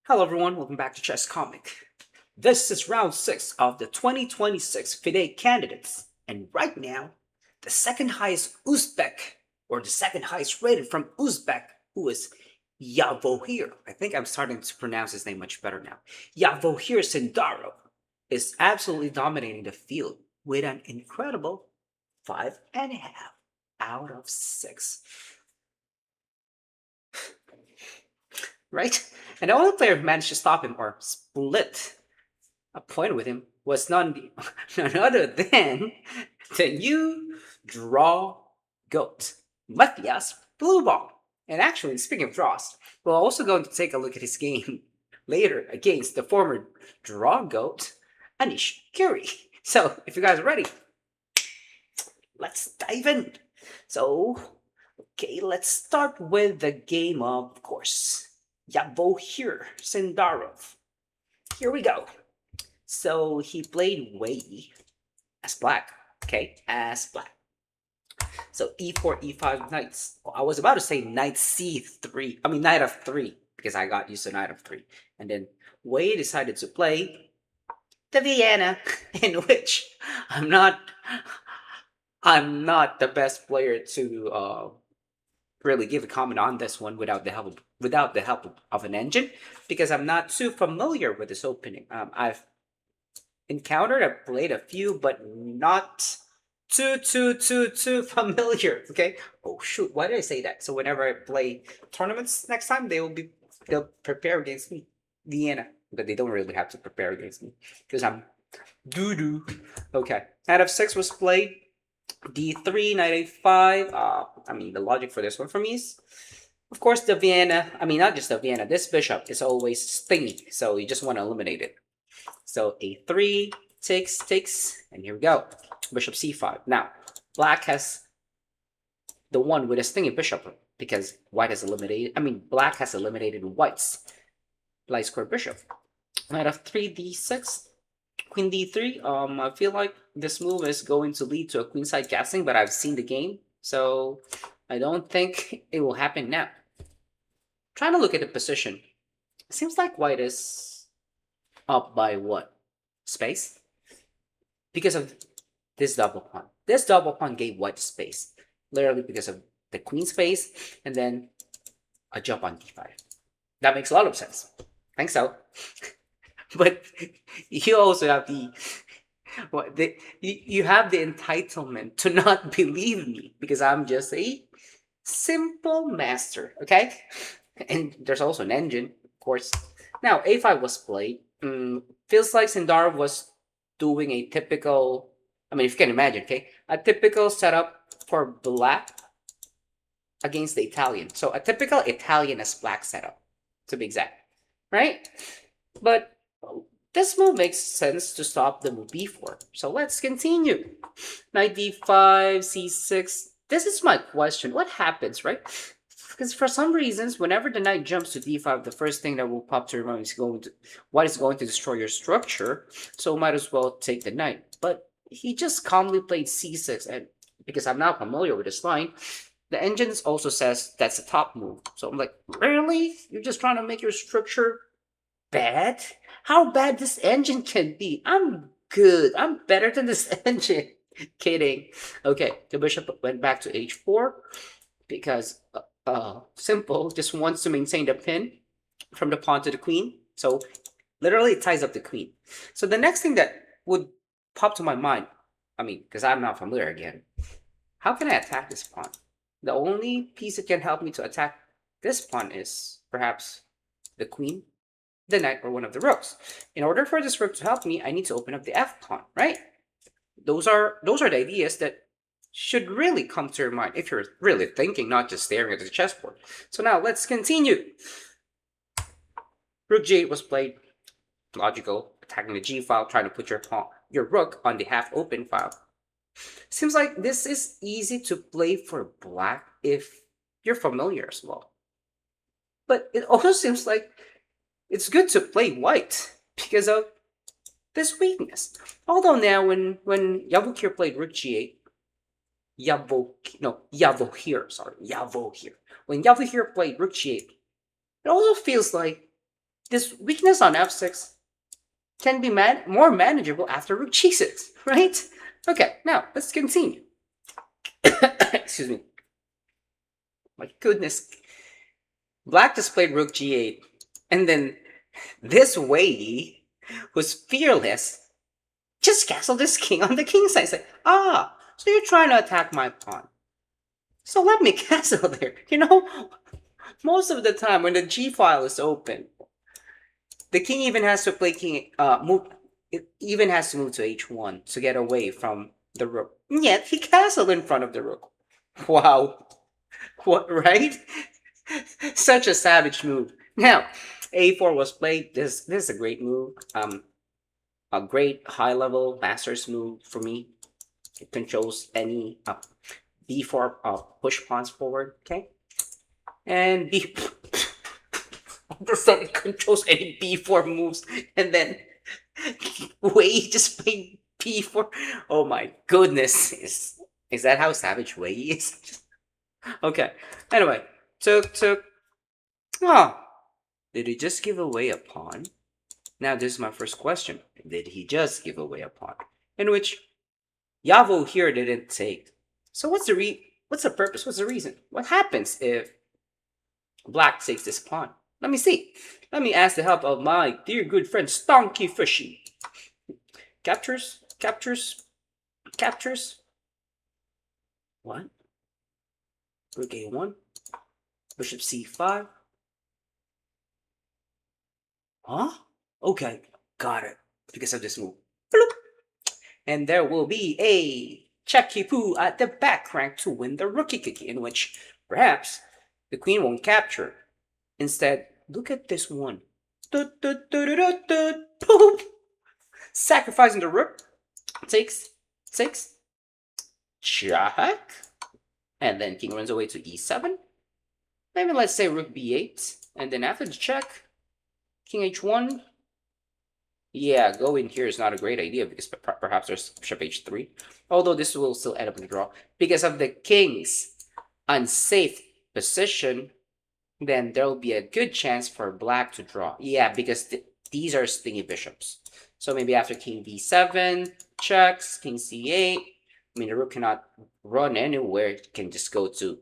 Hello everyone, welcome back to Chess Comic. This is round 6 of the 2026 FIDE Candidates, and right now, the second highest Uzbek, or the second highest rated from Uzbek, who is Javokhir. I think I'm starting to pronounce his name much better now. Javokhir Sindarov is absolutely dominating the field with an incredible 5.5 out of 6. Right? And the only player who managed to stop him or split a point with him was none other than the new draw goat, Matthias Blübaum. And actually, speaking of draws, we're also going to take a look at his game later against the former draw goat, Anish Giri. So, if you guys are ready, let's dive in. So, okay, let's start with the game of course. Javokhir Sindarov. Here we go. So he played Wei as black. Okay, as black. So e4, e5, knights. I was about to say knight c3. I mean knight f3 because I got used to knight f3. And then Wei decided to play the Vienna, in which I'm not the best player to really give a comment on this one without the help of an engine, because I'm not too familiar with this opening. I've played a few, but not too familiar. Okay. Oh shoot, why did I say that? So whenever I play tournaments next time, they'll prepare against me, Vienna, but they don't really have to prepare against me because I'm doo-doo. Okay, knight f6 was played. D3, knight a5. I mean, the logic for this one for me is, of course, the Vienna. I mean, not just the Vienna. This bishop is always stingy, so you just want to eliminate it. So a3 takes, and here we go. Bishop c5. Now, black has the one with a stingy bishop because white has eliminated. I mean, black has eliminated white's light square bishop. Knight f3, d6. Queen d3. I feel like this move is going to lead to a queenside castling, but I've seen the game, so I don't think it will happen now. Trying to look at the position. It seems like white is up by what? Space? Because of this double pawn. This double pawn gave white space, literally because of the queen space, and then a jump on d5. That makes a lot of sense. I think so. But you also have you have the entitlement to not believe me because I'm just a simple master, okay? And there's also an engine, of course. Now, a5 was played. Feels like Sindarov was doing a typical, I mean, if you can imagine, okay? A typical setup for black against the Italian. So a typical Italian as black setup, to be exact, right? But this move makes sense to stop the move b4. So let's continue. Knight d5, c6. This is my question. What happens, right? Because for some reasons, whenever the knight jumps to d5, the first thing that will pop to your mind is what is going to destroy your structure. So might as well take the knight. But he just calmly played c6, and because I'm not familiar with this line, the engine also says that's a top move. So I'm like, really? You're just trying to make your structure bad? How bad this engine can be? I'm good. I'm better than this engine. Kidding. Okay, the bishop went back to h4 because simple just wants to maintain the pin from the pawn to the queen. So literally it ties up the queen. So the next thing that would pop to my mind, I mean, because I'm not familiar again, how can I attack this pawn? The only piece that can help me to attack this pawn is perhaps the queen, the knight, or one of the rooks. In order for this rook to help me, I need to open up the f pawn, right? Those are the ideas that should really come to your mind if you're really thinking, not just staring at the chessboard. So now let's continue. Rook g8 was played. Logical, attacking the g file, trying to put your rook on the half open file. Seems like this is easy to play for black if you're familiar as well. But it also seems like it's good to play white because of this weakness. Although now when Javokhir played rook g8, Javokhir. When Javokhir played rook g8, it also feels like this weakness on f6 can be more manageable after rook g6, right? Okay, now let's continue. Excuse me. My goodness. Black displayed rook g8, and then this Wei, who's fearless, just castled this king on the king side. It's like, so you're trying to attack my pawn. So let me castle there. You know, most of the time when the g file is open, the king even has to play king, move, it even has to move to h1 to get away from the rook. And yet he castled in front of the rook. Wow. What, right? Such a savage move. Now, a4 was played. This is a great move. A great high level master's move for me. It controls any b4 push pawns forward. Okay, and b. It controls any b4 moves, and then Wei just played b4. Oh my goodness! Is that how savage Wei is? Okay. Anyway, took. Oh, did he just give away a pawn? Now this is my first question. Did he just give away a pawn? In which Javokhir didn't take. So what's the purpose? What's the reason? What happens if Black takes this pawn? Let me see. Let me ask the help of my dear good friend Stonky Fishy. Captures? What? Rook a1. Bishop c5. Huh? Okay, got it. Because of this move. Bloop. And there will be a checky-poo at the back rank to win the rookie cookie, in which perhaps the queen won't capture. Instead, look at this one. Boom! Sacrificing the rook. Takes 6. Check. And then king runs away to e7. Maybe let's say rook b8. And then after the check, king h1. Yeah, going here is not a great idea because perhaps there's bishop h3. Although this will still end up in a draw. Because of the king's unsafe position, then there will be a good chance for black to draw. Yeah, because these are stingy bishops. So maybe after king b7, checks, king c8. I mean, the rook cannot run anywhere. It can just go to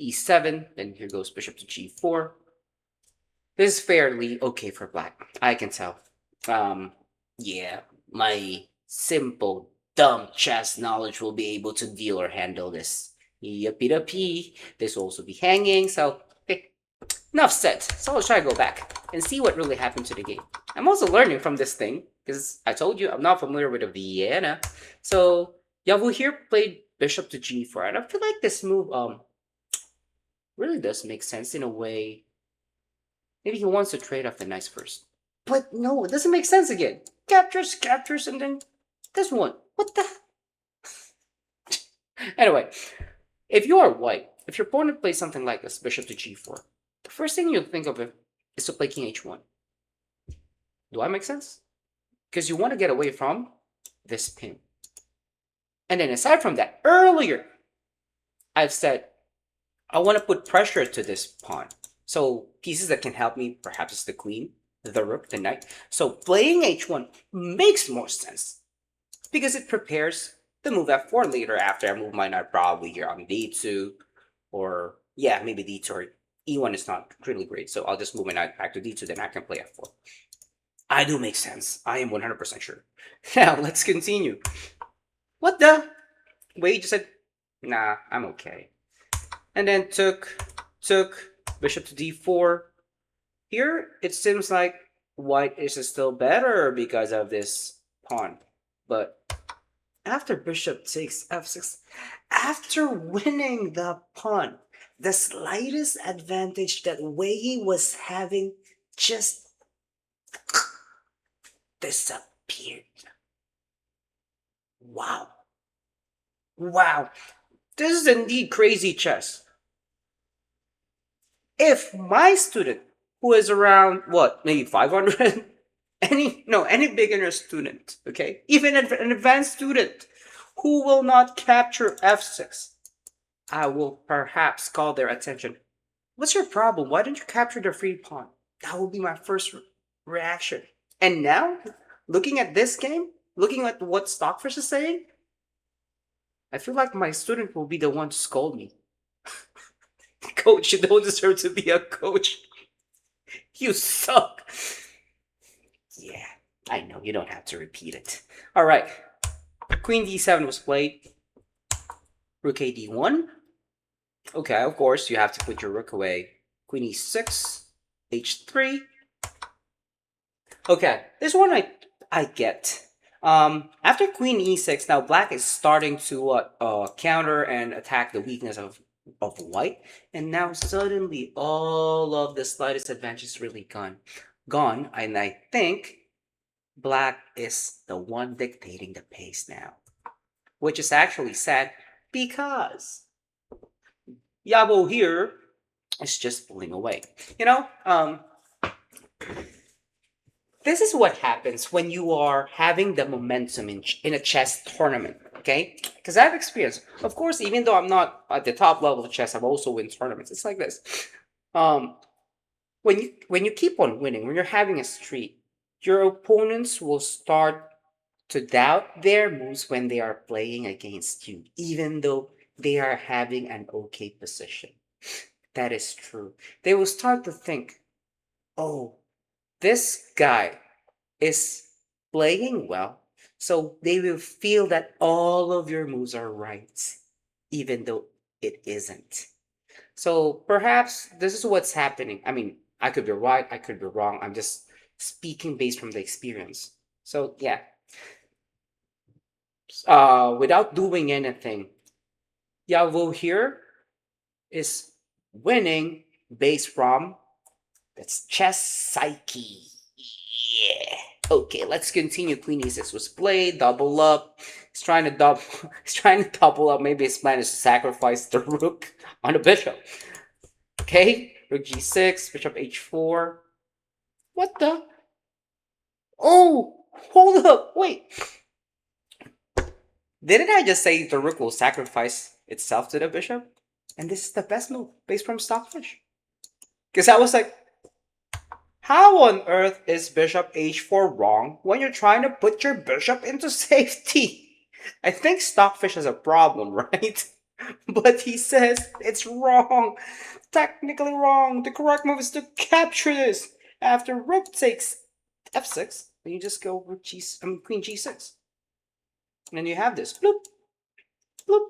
e7. Then here goes bishop to g4. This is fairly okay for black. I can tell. Yeah, my simple, dumb chess knowledge will be able to deal or handle this. Yippee-da-pee. This will also be hanging, so enough said. So let's try to go back and see what really happened to the game. I'm also learning from this thing, because I told you I'm not familiar with the Vienna. So Javokhir played bishop to g4, and I feel like this move really does make sense in a way. Maybe he wants to trade off the knights first. But no, it doesn't make sense again. Captures, and then this one. What the? Anyway, if you are white, if your opponent plays something like this, bishop to g4, the first thing you'll think of is to play king h1. Do I make sense? Because you want to get away from this pin. And then aside from that, earlier, I've said, I want to put pressure to this pawn. So pieces that can help me, perhaps it's the queen, the rook, the knight. So playing h1 makes more sense because it prepares the move f4 later after I move my knight probably here on d2 or yeah, maybe d2 or e1 is not really great. So I'll just move my knight back to d2, then I can play f4. I do make sense. I am 100% sure. Now let's continue. What the? Wait, you just said, nah, I'm okay. And then took bishop to d4. Here, it seems like white is still better because of this pawn. But after bishop takes f6, after winning the pawn, the slightest advantage that Wei was having just disappeared. Wow. Wow. This is indeed crazy chess. If my student, who is around, what, maybe 500? any beginner student, okay? Even an advanced student who will not capture f6, I will perhaps call their attention. What's your problem? Why don't you capture the free pawn? That would be my first reaction. And now, looking at this game, looking at what Stockfish is saying, I feel like my student will be the one to scold me. Coach, you don't deserve to be a coach. You suck. Yeah, I know, you don't have to repeat it. All right, Queen D7 was played. Rook A D1. Okay, of course, you have to put your rook away. Queen E6, H3. Okay, this one I get. After Queen E6, now Black is starting to counter and attack the weakness of White, and now suddenly all of the slightest advantage is really gone, and I think Black is the one dictating the pace now, which is actually sad because Javokhir is just pulling away. You know, this is what happens when you are having the momentum in a chess tournament, okay? Because I've experienced, of course, even though I'm not at the top level of chess, I've also win tournaments. It's like this. Um, when you keep on winning, when you're having a streak, your opponents will start to doubt their moves when they are playing against you, even though they are having an okay position. That is true. They will start to think, oh, this guy is playing well, so they will feel that all of your moves are right, even though it isn't. So perhaps this is what's happening. I mean, I could be right, I could be wrong. I'm just speaking based from the experience. So yeah, without doing anything, Javokhir is winning based from that's chess psyche. Yeah. Okay, let's continue. Queen e6 was played, double up. He's trying to double he's trying to double up. Maybe his plan is to sacrifice the rook on the bishop. Okay, rook g6, bishop h4. What the? Oh, hold up, wait. Didn't I just say the rook will sacrifice itself to the bishop? And this is the best move based from Stockfish. Because I was like, how on earth is bishop h4 wrong when you're trying to put your bishop into safety? I think Stockfish has a problem, right? But he says it's wrong. Technically wrong. The correct move is to capture this. After rook takes f6, then you just go rook queen g6. And then you have this. Bloop. Bloop.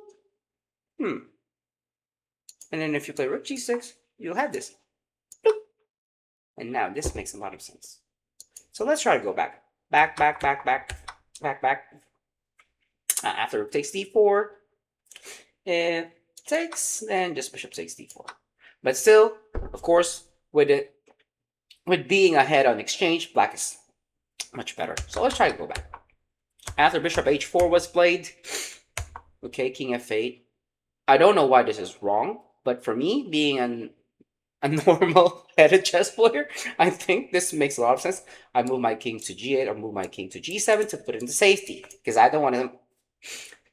And then if you play rook g6, you'll have this. Bloop. And now this makes a lot of sense. So let's try to go back. Back. After rook takes d4, it takes, and just bishop takes d4. But still, of course, with being ahead on exchange, Black is much better. So let's try to go back. After bishop h4 was played, okay, king f8. I don't know why this is wrong, but for me, being a normal headed chess player, I think this makes a lot of sense. I move my king to g8 or move my king to g7 to put it into safety because I don't want to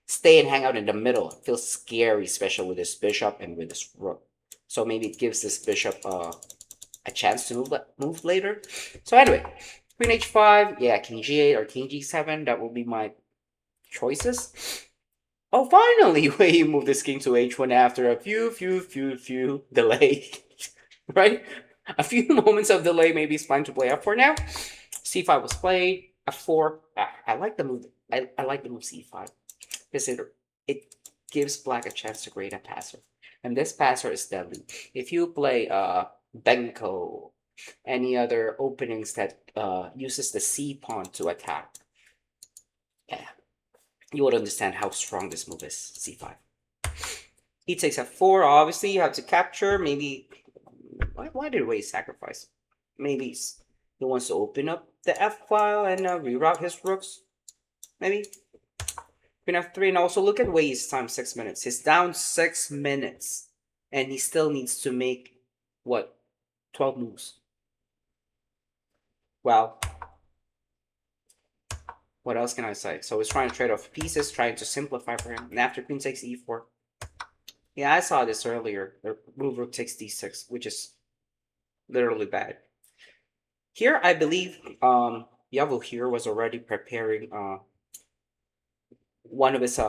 stay and hang out in the middle. It feels scary, especially with this bishop and with this rook. So maybe it gives this bishop a chance to move later. So anyway, queen h5, yeah, king g8 or king g7, that will be my choices. Oh, finally, where you move this king to h1 after a few delay, right? A few moments of delay maybe is fine to play up for now. c5 was played, f4. I like the move. I like the move c5 because it gives Black a chance to create a passer, and this passer is deadly. If you play Benko, any other openings that uses the c pawn to attack, yeah, you would understand how strong this move is. c5. He takes f4. Obviously, you have to capture. Maybe why did Wei sacrifice? Maybe he wants to open up the f file and reroute his rooks. Maybe. Queen f3, and also look at Wei's time, 6 minutes. He's down 6 minutes, and he still needs to make, what, 12 moves. Well, what else can I say? So he's trying to trade off pieces, trying to simplify for him. And after queen takes e4. Yeah, I saw this earlier. The move rook takes d6, which is literally bad. Here, I believe Javokhir was already preparing one of his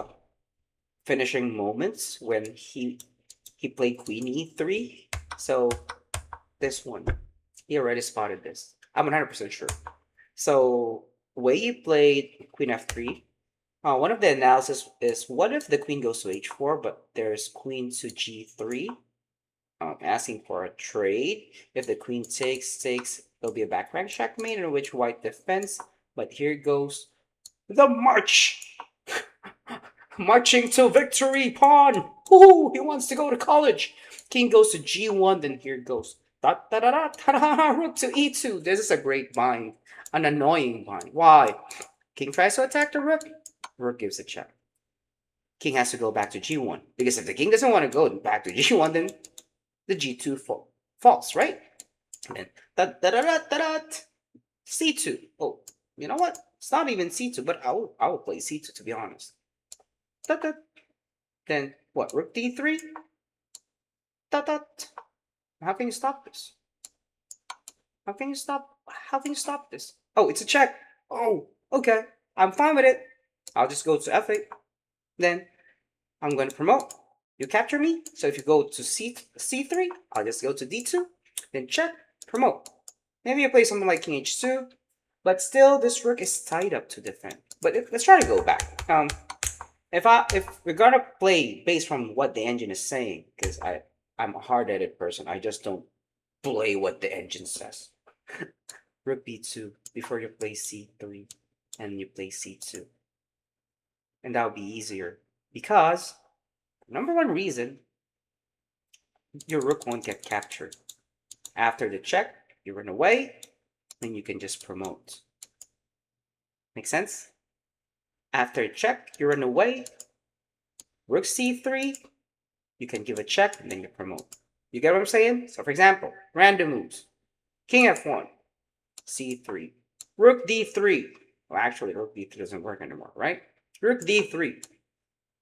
finishing moments when he played Queen E3. So this one, he already spotted this. I'm 100% sure. So way he played Queen F3. One of the analysis is what if the queen goes to H4, but there's queen to G3, asking for a trade. If the queen takes, there'll be a back rank checkmate in which white defends. But here goes the march, marching to victory. Pawn. Ooh, he wants to go to college. King goes to G1. Then here goes da da da da da da. Rook to E2. This is a great bind, an annoying bind. Why? King tries to attack the rook. Rook gives a check. King has to go back to G1 because if the king doesn't want to go back to G1, then the G2 falls, right? And then da da da da da C2. Oh, you know what? It's not even C2, but I will play C2 to be honest. Da da. Then what? Rook D3. Da da. How can you stop this? How can you stop? How can you stop this? Oh, it's a check. Oh, okay. I'm fine with it. I'll just go to F8. Then I'm going to promote. You capture me. So if you go to C3, I'll just go to D2. Then check, promote. Maybe you play something like King H2. But still, this rook is tied up to defend. But let's try to go back. If we're gonna play based from what the engine is saying, because I'm a hard-headed person, I just don't play what the engine says. Rook B2 before you play C3 and you play C2. And that'll be easier because number one reason your rook won't get captured. After the check, you run away, then you can just promote. Make sense? After a check, you run away. Rook C3, you can give a check and then you promote. You get what I'm saying? So for example, random moves. King F1, C3, Rook D3. Well, actually, Rook D3 doesn't work anymore, right? Rook D3,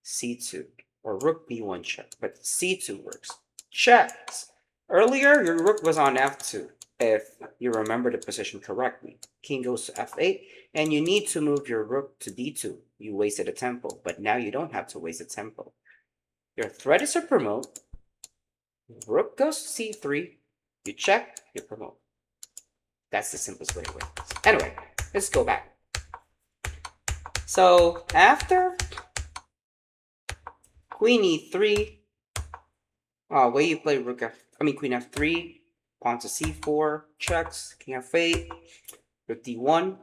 C2, or Rook B1 check, but C2 works. Checks. Earlier, your rook was on F2, if you remember the position correctly. King goes to F8, and you need to move your rook to D2. You wasted a tempo, but now you don't have to waste a tempo. Your threat is to promote. Rook goes to C3, you check, you promote. That's the simplest way to win. Anyway, let's go back. So after Queen E3, where you play Rook Queen F3, pawn to C4, checks, King F8, Rook D1,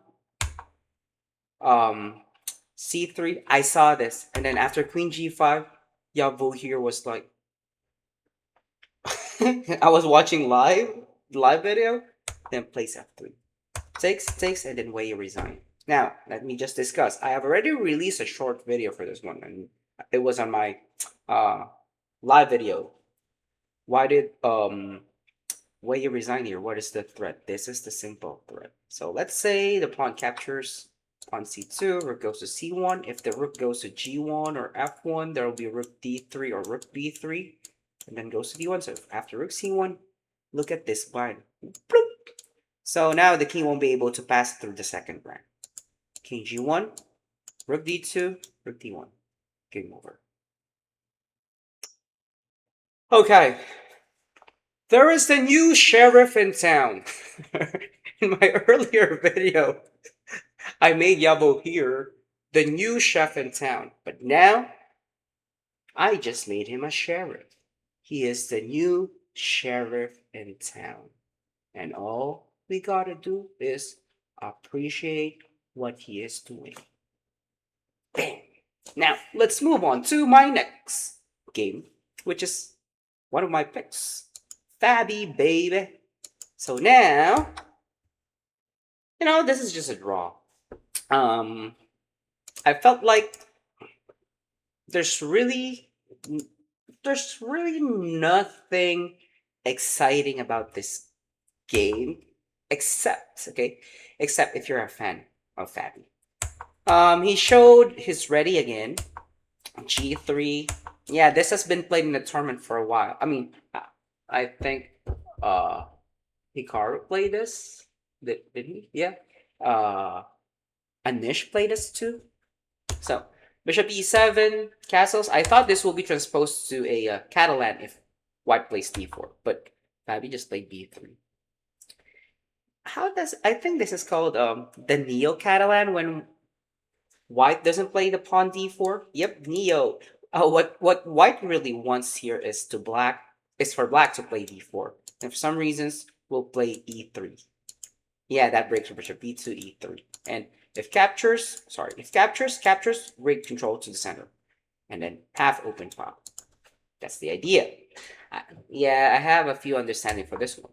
C3. I saw this, and then after Queen G5, Javokhir was like, I was watching live video, then plays F3, takes, and then Wei resign. Now let me just discuss. I have already released a short video for this one, and it was on my live video. Why did Wei resign here? What is the threat? This is the simple threat. So let's say the pawn captures pawn C2, rook goes to C1. If the rook goes to G1 or F1, there will be rook D3 or rook B3, and then goes to D1. So after rook C1, look at this bind. Bloop. So now the king won't be able to pass through the second rank. King G1, rook D2, rook D1. Game over. Okay. There is the new sheriff in town. In my earlier video, I made Javokhir the new chef in town. But now, I just made him a sheriff. He is the new sheriff in town. And all we gotta do is appreciate what he is doing. Bam! Now, let's move on to my next game, which is one of my picks. FIDE, baby. So now, this is just a draw. I felt like there's really nothing exciting about this game except if you're a fan of FIDE. He showed his ready again. G3. Yeah, this has been played in the tournament for a while. I mean, I think Hikaru played this. Did he? Yeah. Uh, Anish played this too. So bishop e7, castles. I thought this will be transposed to a Catalan if white plays d4, but Fabi just played b3. How does I think this is called the Neo Catalan when white doesn't play the pawn d4? Yep, Neo. What white really wants here is for black to play d4. And for some reasons, we'll play e3. Yeah, that breaks bishop b2, e3. And if captures, break control to the center. And then half open file. That's the idea. Yeah, I have a few understanding for this one.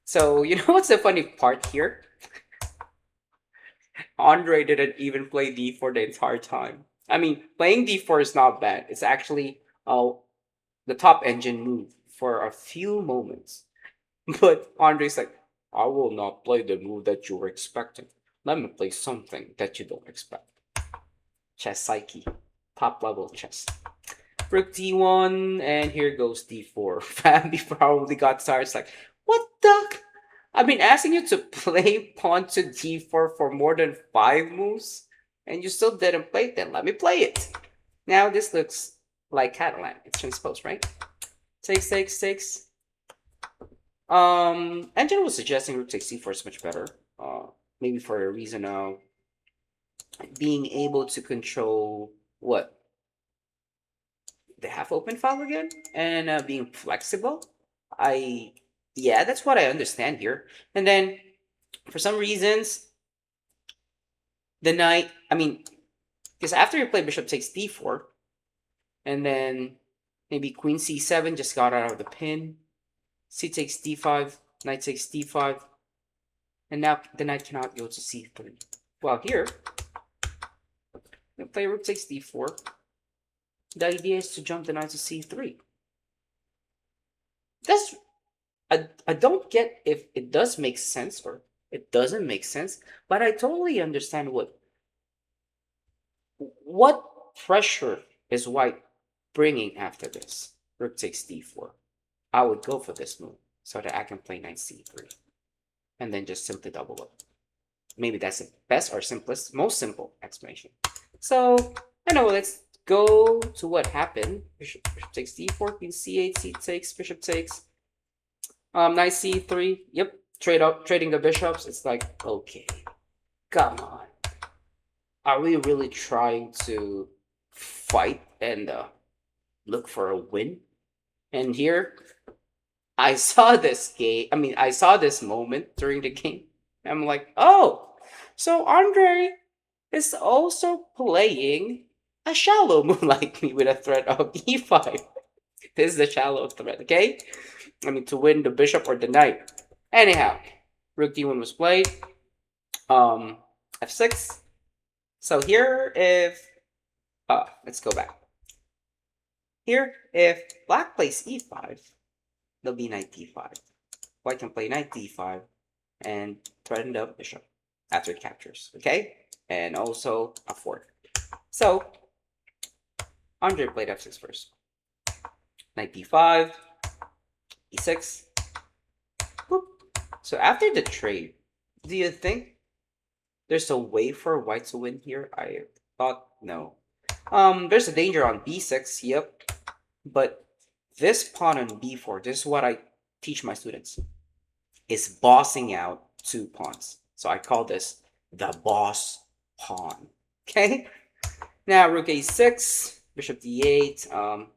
So, you know what's the funny part here? Andre didn't even play d4 the entire time. I mean, playing d4 is not bad. It's actually the top engine move for a few moments. But Andre's like, I will not play the move that you were expecting. Let me play something that you don't expect. Chess psyche. Top level chess. Rook d1, and here goes d4. Fabi probably got tired. It's like, what the? I've been asking you to play pawn to d4 for more than 5 moves, and you still didn't play it. Then let me play it. Now this looks like Catalan. It's transposed, right? Takes. Engine was suggesting rook takes c4 is much better. Maybe for a reason of being able to control what? The half open file again? And being flexible? Yeah, that's what I understand here. And then, for some reasons, the knight, because after you play bishop takes d4, and then maybe queen c7 just got out of the pin, c takes d5, knight takes d5, and now the knight cannot go to c3. Well, here, you play rook takes d4. The idea is to jump the knight to c3. I don't get if it does make sense or it doesn't make sense, but I totally understand what pressure is white bringing after this. Rook takes d4. I would go for this move so that I can play knight c3 and then just simply double up. Maybe that's the best or simplest, most simple explanation. So, let's go to what happened. Bishop takes d4, queen c8, c takes, bishop takes. Knight c3. Yep, trading the bishops. It's like, okay, come on. Are we really trying to fight and look for a win? And here, I saw this game. I saw this moment during the game. I'm like, oh, so Andre is also playing a shallow move like me with a threat of e5. This is the shallow threat, okay? To win the bishop or the knight. Anyhow, rook d1 was played. F6. So here, if let's go back. Here, if black plays e5, there'll be knight d5. White can play knight d5 and threaten the bishop after it captures, okay? And also a fork. So Andre played f6 first. Knight d5, e6. Boop. So after the trade, do you think there's a way for white to win here? I thought no. There's a danger on b6, yep. But this pawn on b4, this is what I teach my students, is bossing out 2 pawns. So I call this the boss pawn. Okay? Now rook a6, bishop d8,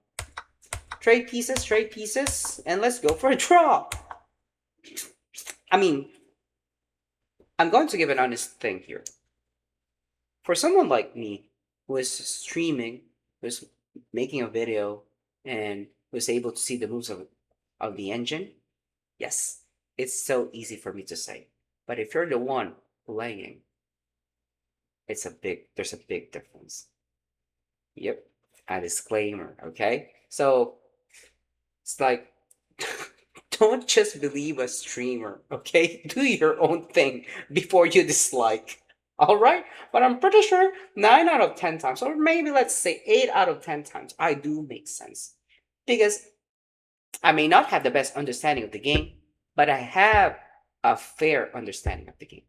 trade pieces, and let's go for a draw. I'm going to give an honest thing here. For someone like me, who is streaming, who's making a video, and was able to see the moves of the engine, yes, it's so easy for me to say. But if you're the one playing, there's a big difference. Yep, a disclaimer, okay? So, it's like, don't just believe a streamer, okay? Do your own thing before you dislike. All right? But I'm pretty sure 9 out of 10 times, or maybe let's say 8 out of 10 times, I do make sense. Because I may not have the best understanding of the game, but I have a fair understanding of the game.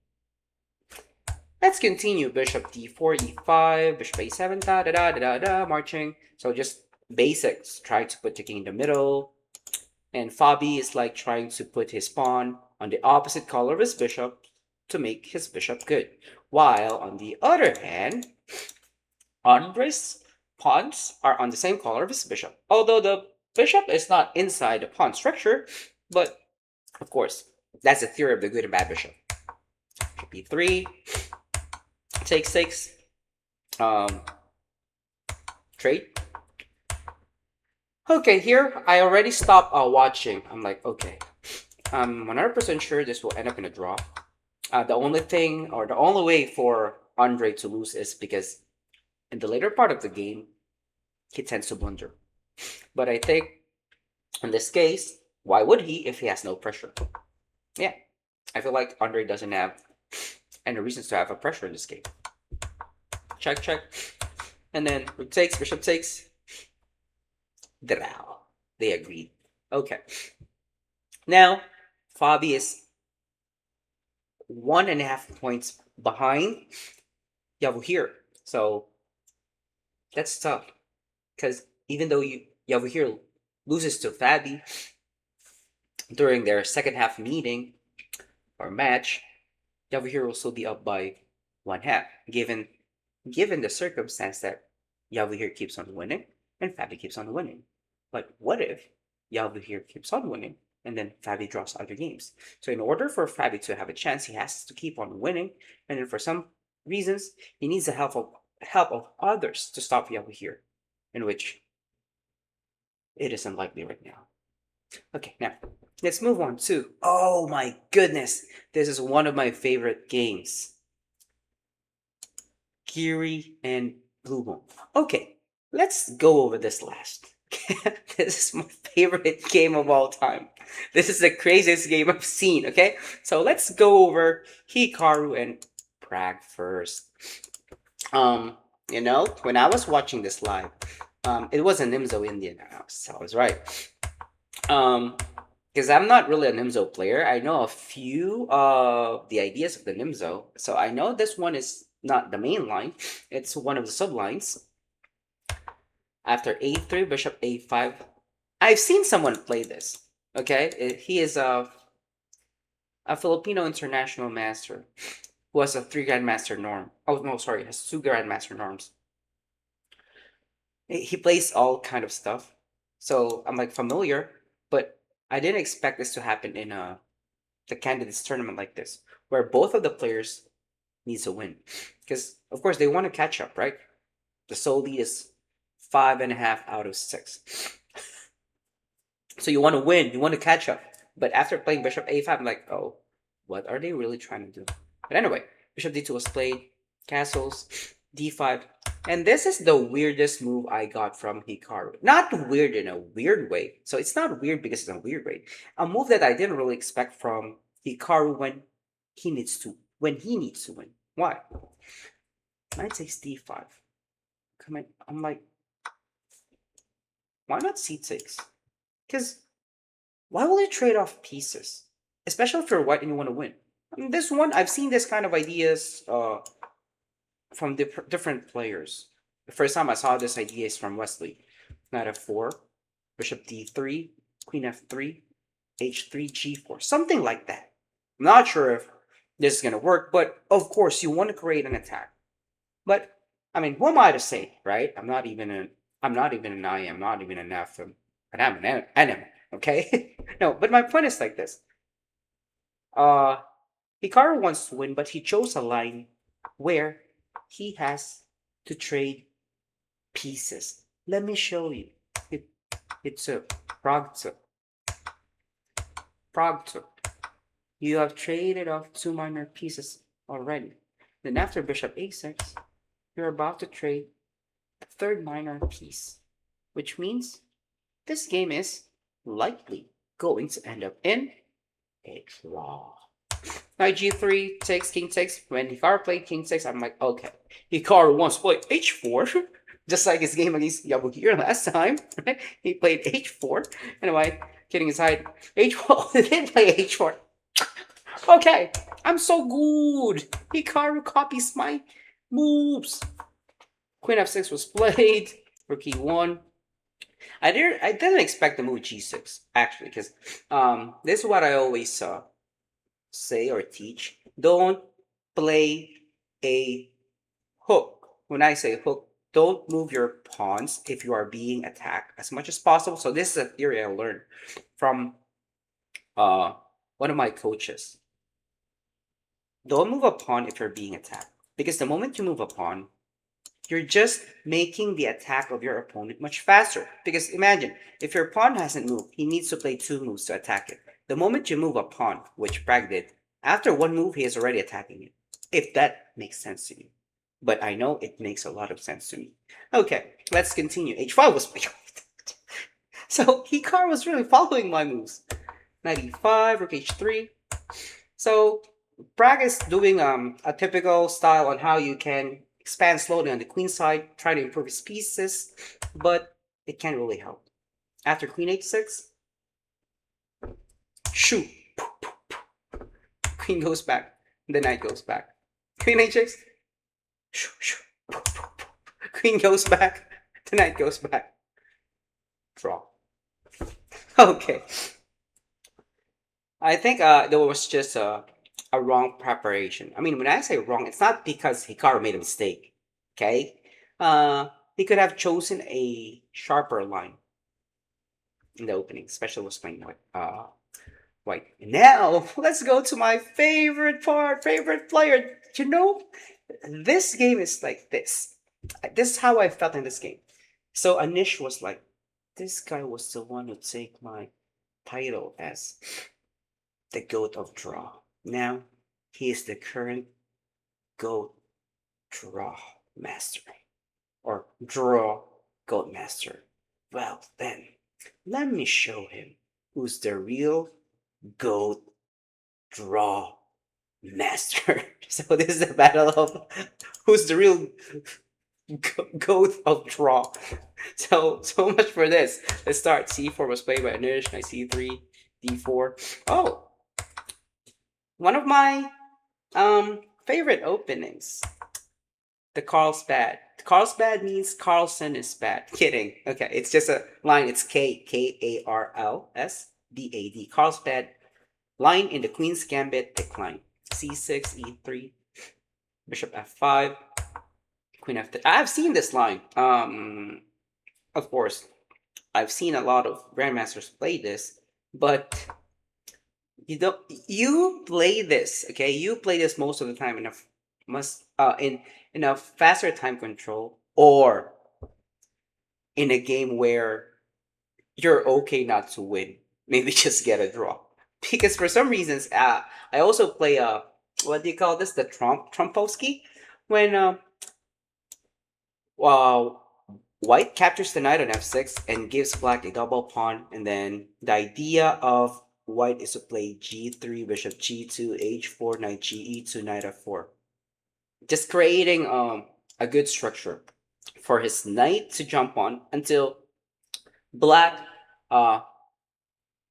Let's continue. Bishop d4, e5, bishop a7, da da da da da da, marching. So just basics. Try to put the king in the middle. And Fabi is like trying to put his pawn on the opposite color of his bishop to make his bishop good. While on the other hand, Andres' pawns are on the same color of his bishop. Although the bishop is not inside the pawn structure, but of course, that's the theory of the good and bad bishop. b3, takes 6, trade. Okay, here I already stopped watching. I'm like, okay, I'm 100% sure this will end up in a draw. The only thing, or the only way for Andre to lose is because in the later part of the game, he tends to blunder. But I think in this case, why would he if he has no pressure? Yeah, I feel like Andre doesn't have any reasons to have a pressure in this game. Check, check. And then rook takes, bishop takes. Draw. They agreed. Okay. Now, Fabi is 1.5 points behind Javokhir. So that's tough. Because even though Javokhir loses to Fabi during their second half meeting or match, Javokhir will still be up by 1/2, given the circumstance that Javokhir keeps on winning and Fabi keeps on winning. But what if Javokhir keeps on winning and then Fabi draws other games? So in order for Fabi to have a chance, he has to keep on winning, and then for some reasons, he needs the help of others to stop Javokhir, in which it is unlikely right now. Okay, now let's move on to, oh my goodness, this is one of my favorite games. Giri and Blübaum. Okay, let's go over this last. This is my favorite game of all time. This is the craziest game I've seen, okay? So let's go over Hikaru and Prague first. When I was watching this live, it was a Nimzo Indian house. I was right. Because I'm not really a Nimzo player. I know a few of the ideas of the Nimzo. So I know this one is not the main line. It's one of the sublines. After a3, bishop a5. I've seen someone play this. Okay, he is a Filipino international master who has a 3 grandmaster norm. Oh no, sorry, has 2 grandmaster norms. He plays all kind of stuff, so I'm like familiar, but I didn't expect this to happen in the candidates tournament like this, where both of the players needs to win, because of course they want to catch up, right? The sole lead is 5.5 out of 6. So you want to win, you want to catch up. But after playing bishop a5, I'm like, oh, what are they really trying to do? But anyway, bishop d2 was played, castles, d5. And this is the weirdest move I got from Hikaru. Not weird in a weird way. So it's not weird because it's a weird way. A move that I didn't really expect from Hikaru when he needs to win. Why? Knight takes d5. Come on, I'm like, why not c6? Because why will you trade off pieces? Especially if you're white and you want to win. I mean, this one, I've seen this kind of ideas from different players. The first time I saw this idea is from Wesley. Knight f4, bishop d3, queen f3, h3, g4. Something like that. I'm not sure if this is going to work, but of course you want to create an attack. But, I mean, who am I to say, right? I'm not even an I, I'm not even an F, but I'm an enemy, okay? No, but my point is like this. Hikaru wants to win, but he chose a line where he has to trade pieces. Let me show you. It's a Prague. You have traded off 2 minor pieces already. Then after bishop a6, you're about to trade the 3rd minor piece, which means this game is likely going to end up in a draw. Knight g3 takes, king takes. When Hikaru played king takes, I'm like, okay. Hikaru wants to play h4, just like his game against Javokhir last time. Right? He played h4. Anyway, kidding aside, h4. They didn't play h4. Okay, I'm so good. Hikaru copies my moves. Queen f6 was played. Rook e1. I didn't expect the move g6 actually, because this is what I always say or teach. Don't play a hook. When I say hook, don't move your pawns if you are being attacked as much as possible. So this is a theory I learned from uh one of my coaches. Don't move a pawn if you're being attacked, because the moment you move a pawn, you're just making the attack of your opponent much faster. Because imagine, if your pawn hasn't moved, he needs to play two moves to attack it. The moment you move a pawn, which Prag did, after one move, he is already attacking it. If that makes sense to you. But I know it makes a lot of sense to me. Okay, let's continue. H5 was... So Hikaru was really following my moves. Knight e5, rook h3. So Prag is doing a typical style on how you can expand slowly on the queen side, try to improve his pieces, but it can't really help. After queen h6, shoot, queen goes back, the knight goes back. Queen h6, shoo, shoo, queen goes back, the knight goes back. Draw. Okay. I think there was just a wrong preparation. I mean, when I say wrong, it's not because Hikaru made a mistake. Okay, he could have chosen a sharper line in the opening, especially with playing white. White. Now let's go to my favorite part, favorite player. You know, this game is like this. This is how I felt in this game. So Anish was like, this guy was the one who take my title as the GOAT of Draw. Now he is the current GOAT Draw Master. Or Draw GOAT Master. Well then, let me show him who's the real GOAT Draw Master. So this is the battle of who's the real GOAT of Draw. So much for this. Let's start. C4 was played by Anish. Knight C3, D4. Oh, one of my favorite openings. The Carlsbad. Carlsbad means Carlson is bad. Kidding. Okay, it's just a line. It's Karlsbad. Carlsbad. Line in the Queen's Gambit. Decline. C6, E3, Bishop F5, Queen F3. I've seen this line. Of course, I've seen a lot of grandmasters play this, but you don't. You play this, okay? You play this most of the time in a in a faster time control, or in a game where you're okay not to win. Maybe just get a draw. Because for some reasons, I also play what do you call this? The Trumpowski, when white captures the knight on f6 and gives black a double pawn, and then the idea of white is to play g3, bishop g2, h4, knight ge2, knight f4, just creating a good structure for his knight to jump on until black uh,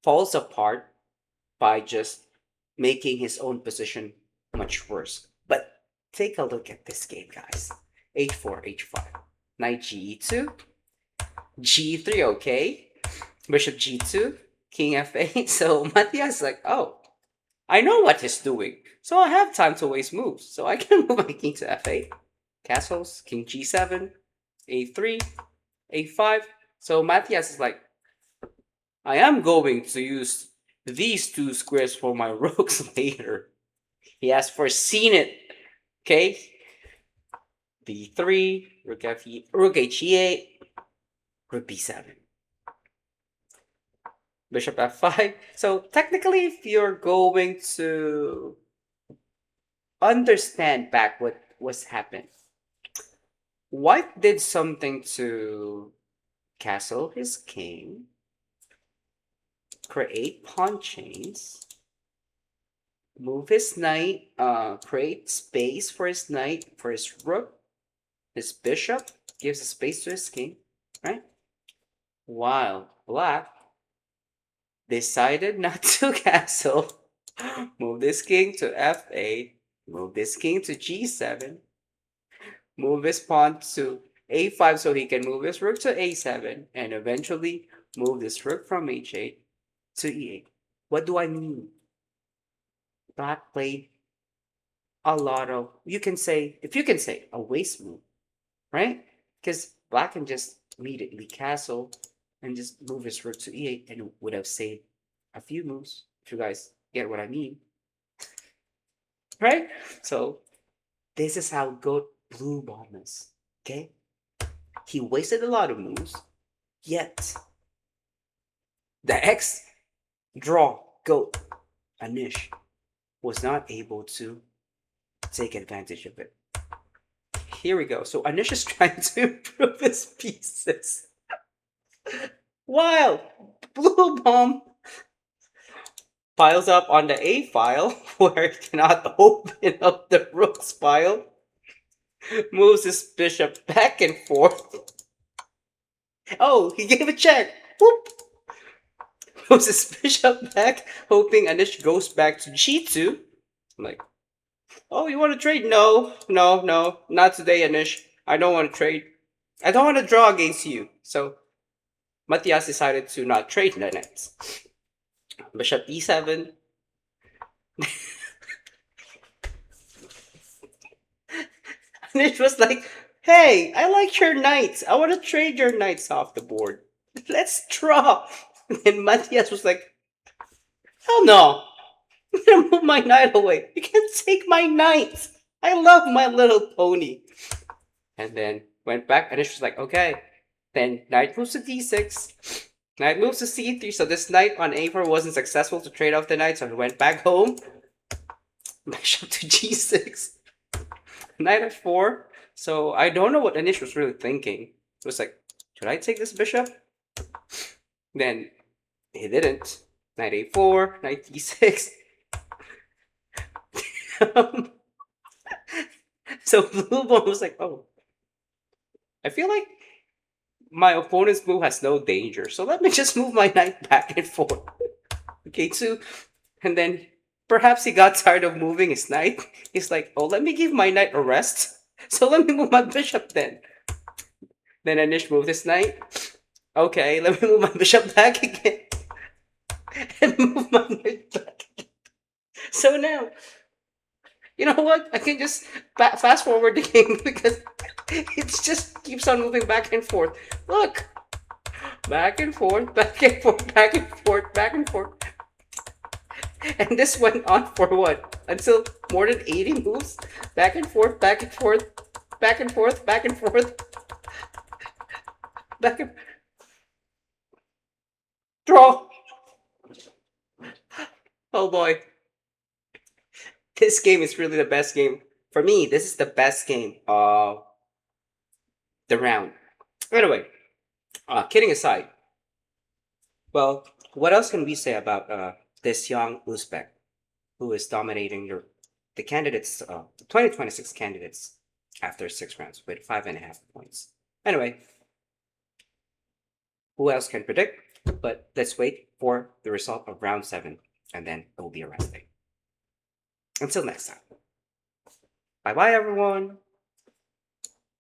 falls apart by just making his own position much worse. But take a look at this game, guys. h4, h5, knight ge2, g3, okay, bishop g2, king f8. So Matthias is like, oh, I know what he's doing, so I have time to waste moves. So I can move my king to f8, castles, king g7, a3, a5. So Matthias is like, I am going to use these two squares for my rooks later. He has foreseen it. Okay? b3, rook f8, rook h8, rook b7, bishop f5. So technically, if you're going to understand back what was happened, white did something to castle his king, create pawn chains, move his knight, create space for his knight, for his rook, his bishop, gives a space to his king, right? While black decided not to castle Move this king to f8. Move this king to g7. Move his pawn to a5 so he can move his rook to a7. And eventually move this rook from h8 to e8. What do I mean? Black played a lot of, you can say, if you can say, a waste move, right? Because black can just immediately castle and just move his rook to e8 and it would have saved a few moves, if you guys get what I mean. Right? So this is how good Blübaum is. Okay? He wasted a lot of moves, yet the ex draw goat Anish was not able to take advantage of it. Here we go. So Anish is trying to improve his pieces. While Blübaum piles up on the A file where it cannot open up the rook's file, moves his bishop back and forth. Oh, he gave a check. Whoop. Moves his bishop back, hoping Anish goes back to g2. I'm like, oh, you want to trade? No, no, no, not today, Anish. I don't want to trade. I don't want to draw against you. So Matthias decided to not trade the next. Bishop e7. Anish was like, hey, I like your knights. I want to trade your knights off the board. Let's draw. And Matthias was like, hell no. I'm gonna move my knight away. You can't take my knight. I love My Little Pony. And then went back. Anish was like, okay. Then knight moves to d6. Knight moves to c3. So this knight on a4 wasn't successful to trade off the knight. So he went back home. Bishop to g6. Knight f4. So I don't know what Anish was really thinking. It was like, should I take this bishop? Then he didn't. Knight a4, knight d6. So Blübaum was like, oh, I feel like my opponent's move has no danger. So let me just move my knight back and forth. Okay, two. And then perhaps he got tired of moving his knight. He's like, oh, let me give my knight a rest. So let me move my bishop then. Then Anish moved his knight. Okay, let me move my bishop back again. And move my knight back. So now, you know what? I can just fast forward the game because it just keeps on moving back and forth. Look! Back and forth, back and forth, back and forth, back and forth. And this went on for what? Until more than 80 moves? Back and forth, back and forth, back and forth, back and forth. Back and... Draw! Oh boy. This game is really the best game. For me, this is the best game of the round. Anyway, kidding aside. Well, what else can we say about this young Uzbek who is dominating the candidates, 2026 candidates after 6 rounds with 5.5 points? Anyway, who else can predict? But let's wait for the result of round 7 and then it will be a rest day. Until next time. Bye bye, everyone.